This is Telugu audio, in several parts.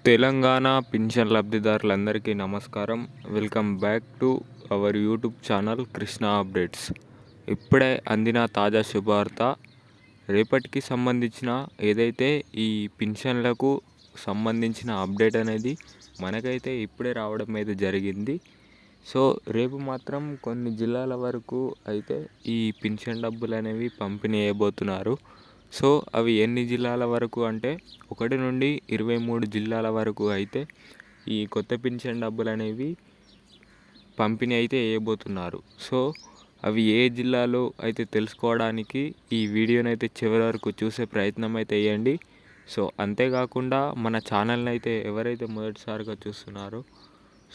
తెలంగాణ పింఛన్ లబ్ధిదారులందరికీ నమస్కారం. Welcome back to our YouTube channel Krishna updates. ఇప్పుడే అందిన తాజా శుభవార్త. రేపటికి సంబంధించిన ఏదైతే ఈ పింఛన్లకు సంబంధించిన అప్డేట్ అనేది మనకైతే ఇప్పుడే రావడం అయితే జరిగింది. సో రేపు మాత్రం కొన్ని జిల్లాల వరకు అయితే ఈ పింఛన్ డబ్బులు అనేవి పంపిణీ చేయబోతున్నారు. సో అవి ఎన్ని జిల్లాల వరకు అంటే 1 నుండి 23 జిల్లాల వరకు అయితే ఈ కొత్త పింఛన్ డబ్బులు అనేవి పంపిణీ అయితే చేయబోతున్నారు. సో అవి ఏ జిల్లాలో అయితే తెలుసుకోవడానికి ఈ వీడియోని అయితే చివరి వరకు చూసే ప్రయత్నం అయితే చేయండి. సో అంతేకాకుండా మన ఛానల్ని అయితే ఎవరైతే మొదటిసారిగా చూస్తున్నారో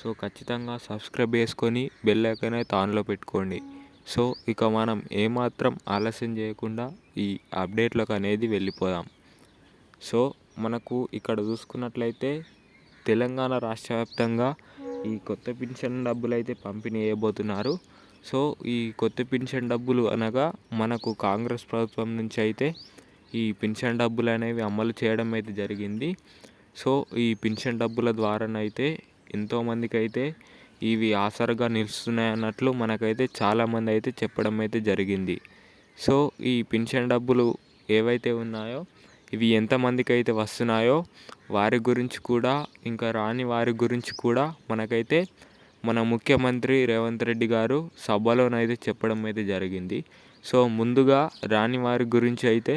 సో ఖచ్చితంగా సబ్స్క్రైబ్ చేసుకొని బెల్ ఐకాన్ అయితే ఆన్లో పెట్టుకోండి. సో ఇక మనం ఏమాత్రం ఆలస్యం చేయకుండా ఈ అప్డేట్లకు అనేది వెళ్ళిపోదాం. సో మనకు ఇక్కడ చూసుకున్నట్లయితే తెలంగాణ రాష్ట్ర వ్యాప్తంగా ఈ కొత్త పింఛన్ డబ్బులు అయితే పంపిణీ చేయబోతున్నారు. సో ఈ కొత్త పింఛన్ డబ్బులు అనగా మనకు కాంగ్రెస్ ప్రభుత్వం నుంచి అయితే ఈ పింఛన్ డబ్బులు అనేవి అమలు చేయడం అయితే జరిగింది. సో ఈ పింఛన్ డబ్బుల ద్వారానైతే ఎంతోమందికి అయితే ఇవి ఆసరగా నిలుస్తున్నాయి అన్నట్లు మనకైతే చాలామంది అయితే చెప్పడం అయితే జరిగింది. సో ఈ పింఛన్ డబ్బులు ఏవైతే ఉన్నాయో ఇవి ఎంతమందికి అయితే వస్తున్నాయో వారి గురించి కూడా ఇంకా రాని వారి గురించి కూడా మనకైతే మన ముఖ్యమంత్రి రేవంత్ రెడ్డి గారు సభలోనైతే చెప్పడం అయితే జరిగింది. సో ముందుగా రాని వారి గురించి అయితే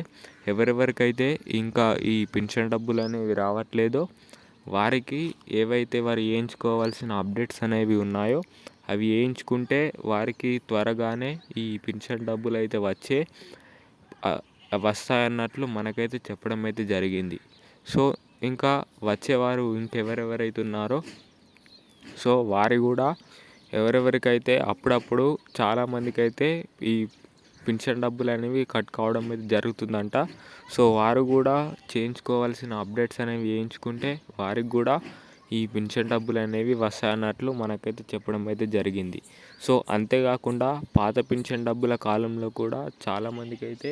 ఎవరెవరికైతే ఇంకా ఈ పింఛన్ డబ్బులు అనేవి రావట్లేదో వారికి ఏవైతే వారు వేయించుకోవాల్సిన అప్డేట్స్ అనేవి ఉన్నాయో అవి వేయించుకుంటే వారికి త్వరగానే ఈ పింఛన్ డబ్బులు అయితే వస్తాయన్నట్లు మనకైతే చెప్పడం అయితే జరిగింది. సో ఇంకా వచ్చేవారు ఇంకెవరెవరైతే ఉన్నారో సో వారి కూడా ఎవరెవరికైతే అప్పుడప్పుడు చాలామందికి అయితే ఈ పింఛన్ డబ్బులు అనేవి కట్ కావడం అయితే జరుగుతుందంట. సో వారు కూడా చేయించుకోవాల్సిన అప్డేట్స్ అనేవి వేయించుకుంటే వారికి కూడా ఈ పింఛన్ డబ్బులు అనేవి వస్తాయన్నట్లు మనకైతే చెప్పడం అయితే జరిగింది. సో అంతేకాకుండా పాత పింఛన్ డబ్బుల కాలంలో కూడా చాలామందికి అయితే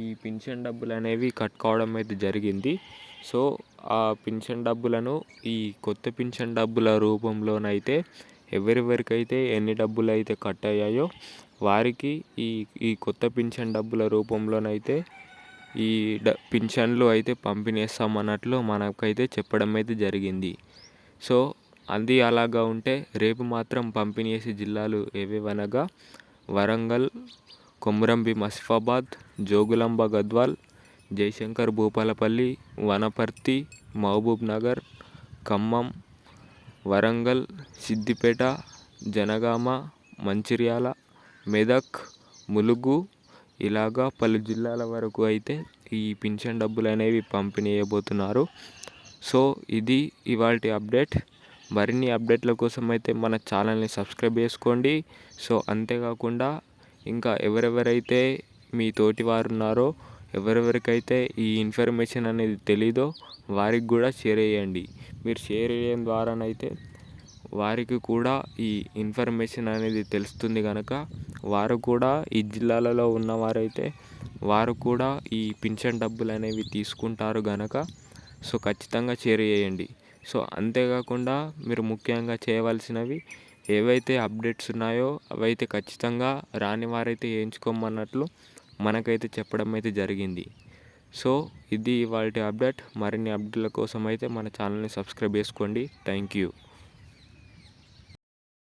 ఈ పింఛన్ డబ్బులు అనేవి కట్ కావడం అయితే జరిగింది. సో ఆ పింఛన్ డబ్బులను ఈ కొత్త పింఛన్ డబ్బుల రూపంలోనైతే ఎవరెవరికైతే ఎన్ని డబ్బులు అయితే కట్ అయ్యాయో వారికి ఈ కొత్త పింఛన్ డబ్బుల రూపంలోనైతే ఈ పింఛన్లు అయితే పంపిణీ చేస్తామన్నట్లు మనకైతే చెప్పడం అయితే జరిగింది. సో అది అలాగా ఉంటే రేపు మాత్రం పంపిణీ చేసే జిల్లాలు ఏవేవనగా వరంగల్, కొమురంభీం ఆసిఫాబాద్, జోగులాంబ గద్వాల్, జయశంకర్ భూపాలపల్లి, వనపర్తి, మహబూబ్ నగర్, ఖమ్మం, వరంగల్, సిద్దిపేట, జనగామ, మంచిర్యాల, మెదక్, ములుగు ఇలాగా పలు జిల్లాల వరకు అయితే ఈ పింఛన్ డబ్బులు అనేవి పంపిణీ చేయబోతున్నారు. సో ఇది ఇవాల్టి అప్డేట్. మరిన్ని అప్డేట్ల కోసం అయితే మన ఛానల్ని సబ్స్క్రైబ్ చేసుకోండి. సో అంతేకాకుండా ఇంకా ఎవరెవరైతే మీ తోటి వారు ఉన్నారో ఎవరెవరికైతే ఈ ఇన్ఫర్మేషన్ అనేది తెలీదో వారికి కూడా షేర్ చేయండి. మీరు షేర్ చేయడం ద్వారానైతే వారికి కూడా ఈ ఇన్ఫర్మేషన్ అనేది తెలుస్తుంది కనుక వారు కూడా ఈ జిల్లాలలో ఉన్నవారైతే వారు కూడా ఈ పింఛన్ డబ్బులు అనేవి తీసుకుంటారు కనుక సో ఖచ్చితంగా షేర్ చేయండి. సో అంతేకాకుండా మీరు ముఖ్యంగా చేయవలసినవి ఏవైతే అప్డేట్స్ ఉన్నాయో అవైతే ఖచ్చితంగా రాని వారైతే వేయించుకోమన్నట్లు మనకైతే చెప్పడం అయితే జరిగింది. సో ఇది ఇవాల్టి అప్డేట్. మరిన్ని అప్డేట్ల కోసం అయితే మన ఛానల్ని సబ్స్క్రైబ్ చేసుకోండి. Thank you.